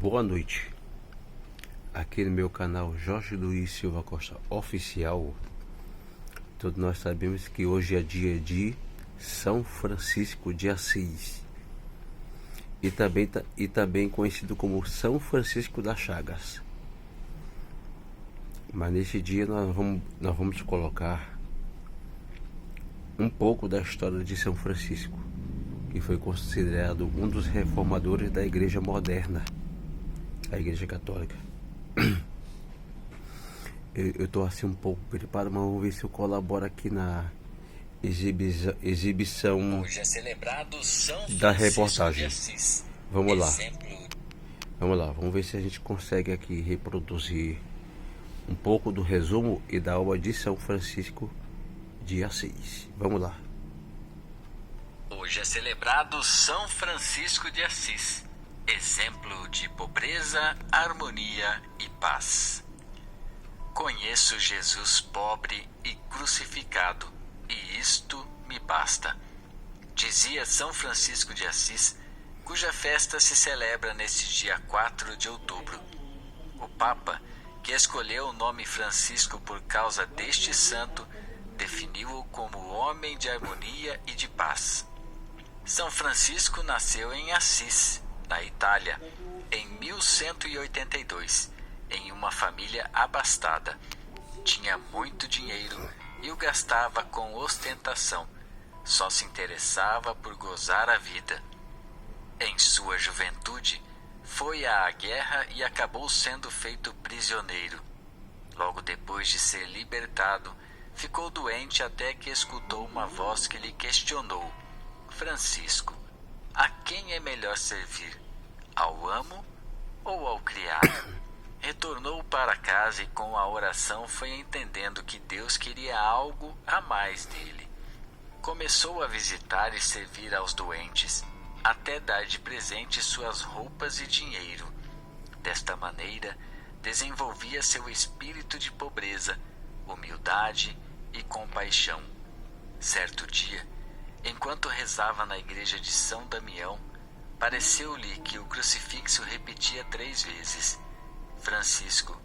Boa noite. Aqui no meu canal Jorge Luiz Silva Costa Oficial, todos nós sabemos que hoje é dia de São Francisco de Assis e também conhecido como São Francisco das Chagas. Mas nesse dia nós vamos colocar um pouco da história de São Francisco, que foi considerado um dos reformadores da Igreja moderna, a Igreja Católica. Eu tô assim um pouco gripado, mas vamos ver se eu colaboro aqui na exibição Hoje é celebrado São da Francisco reportagem. de Assis. Vamos lá. Exemplo Vamos ver se a gente consegue aqui reproduzir um pouco do resumo e da obra de São Francisco de Assis. Vamos lá. Hoje é celebrado São Francisco de Assis, exemplo de pobreza, harmonia e paz. Conheço Jesus pobre e crucificado, e isto me basta, dizia São Francisco de Assis, cuja festa se celebra neste dia 4 de outubro. O Papa, que escolheu o nome Francisco por causa deste santo, definiu-o como homem de harmonia e de paz. São Francisco nasceu em Assis, na Itália, em 1182, em uma família abastada. Tinha muito dinheiro e o gastava com ostentação. Só se interessava por gozar a vida. Em sua juventude, foi à guerra e acabou sendo feito prisioneiro. Logo depois de ser libertado, ficou doente até que escutou uma voz que lhe questionou: Francisco, a quem é melhor servir? Ao amo ou ao criado? Retornou para casa e com a oração foi entendendo que Deus queria algo a mais dele. Começou a visitar e servir aos doentes, até dar de presente suas roupas e dinheiro. Desta maneira, desenvolvia seu espírito de pobreza, humildade e compaixão. Certo dia, enquanto rezava na igreja de São Damião, pareceu-lhe que o crucifixo repetia 3 vezes: Francisco,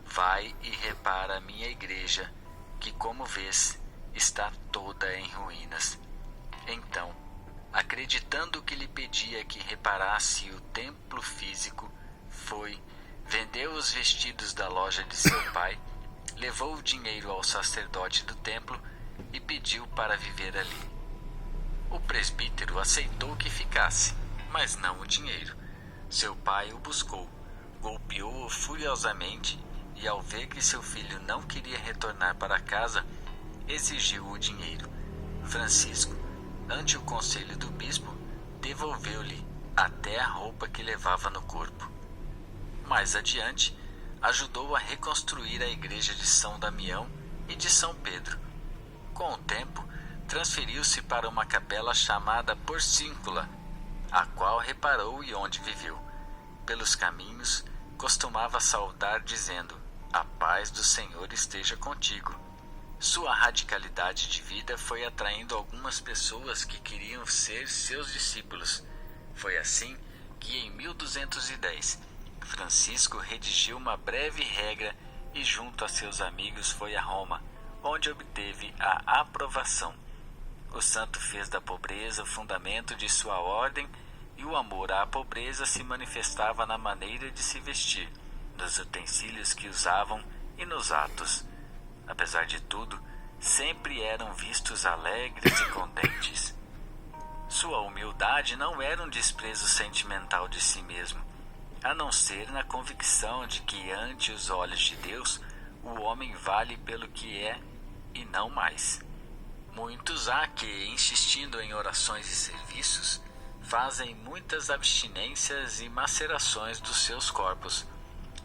vai e repara a minha igreja, que, como vês, está toda em ruínas. Então, acreditando que lhe pedia que reparasse o templo físico, vendeu os vestidos da loja de seu pai, levou o dinheiro ao sacerdote do templo e pediu para viver ali. O presbítero aceitou que ficasse, mas não o dinheiro. Seu pai o buscou, golpeou-o furiosamente e, ao ver que seu filho não queria retornar para casa, exigiu o dinheiro. Francisco, ante o conselho do bispo, devolveu-lhe até a roupa que levava no corpo. Mais adiante, ajudou a reconstruir a igreja de São Damião e de São Pedro. Com o tempo, transferiu-se para uma capela chamada Porcíncula, a qual reparou e onde viveu. Pelos caminhos, costumava saudar dizendo: a paz do Senhor esteja contigo. Sua radicalidade de vida foi atraindo algumas pessoas que queriam ser seus discípulos. Foi assim que, em 1210, Francisco redigiu uma breve regra e, junto a seus amigos, foi a Roma, onde obteve a aprovação. O santo fez da pobreza o fundamento de sua ordem e o amor à pobreza se manifestava na maneira de se vestir, nos utensílios que usavam e nos atos. Apesar de tudo, sempre eram vistos alegres e contentes. Sua humildade não era um desprezo sentimental de si mesmo, a não ser na convicção de que, ante os olhos de Deus, o homem vale pelo que é e não mais. Muitos há que, insistindo em orações e serviços, fazem muitas abstinências e macerações dos seus corpos,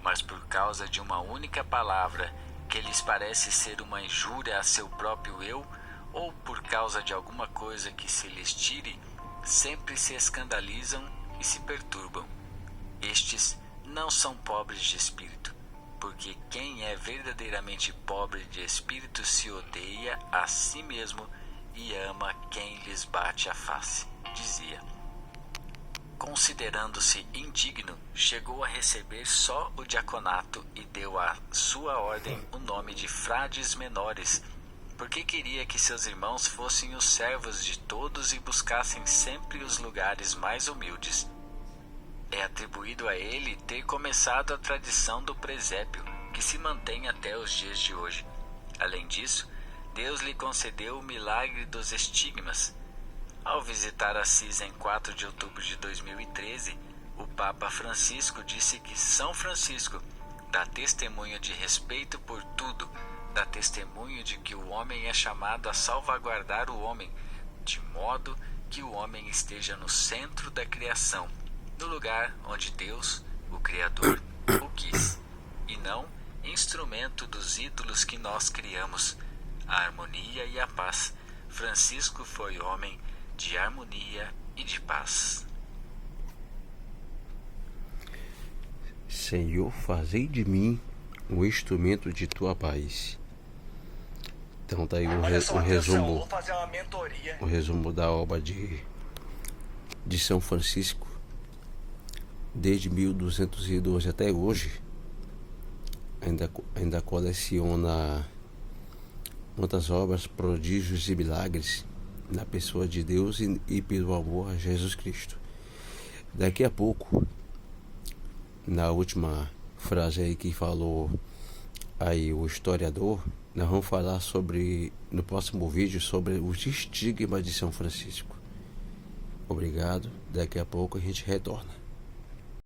mas por causa de uma única palavra que lhes parece ser uma injúria a seu próprio eu, ou por causa de alguma coisa que se lhes tire, sempre se escandalizam e se perturbam. Estes não são pobres de espírito, porque quem é verdadeiramente pobre de espírito se odeia a si mesmo e ama quem lhes bate a face, dizia. considerando-se indigno, chegou a receber só o diaconato e deu à sua ordem o nome de frades menores, porque queria que seus irmãos fossem os servos de todos e buscassem sempre os lugares mais humildes. É atribuído a ele ter começado a tradição do presépio, que se mantém até os dias de hoje. Além disso, Deus lhe concedeu o milagre dos estigmas. Ao visitar Assis em 4 de outubro de 2013, o Papa Francisco disse que São Francisco dá testemunho de respeito por tudo, dá testemunho de que o homem é chamado a salvaguardar o homem, de modo que o homem esteja no centro da criação, no lugar onde Deus, o Criador, o quis, e não instrumento dos ídolos que nós criamos, a harmonia e a paz. Francisco foi homem de harmonia e de paz. Senhor, fazei de mim um instrumento de tua paz. Então tá aí o resumo da obra de São Francisco, desde 1212 até hoje. Ainda coleciona muitas obras, prodígios e milagres na pessoa de Deus e pelo amor a Jesus Cristo. Daqui a pouco, na última frase aí que falou aí o historiador, nós vamos falar no próximo vídeo sobre os estigmas de São Francisco. Obrigado, daqui a pouco a gente retorna.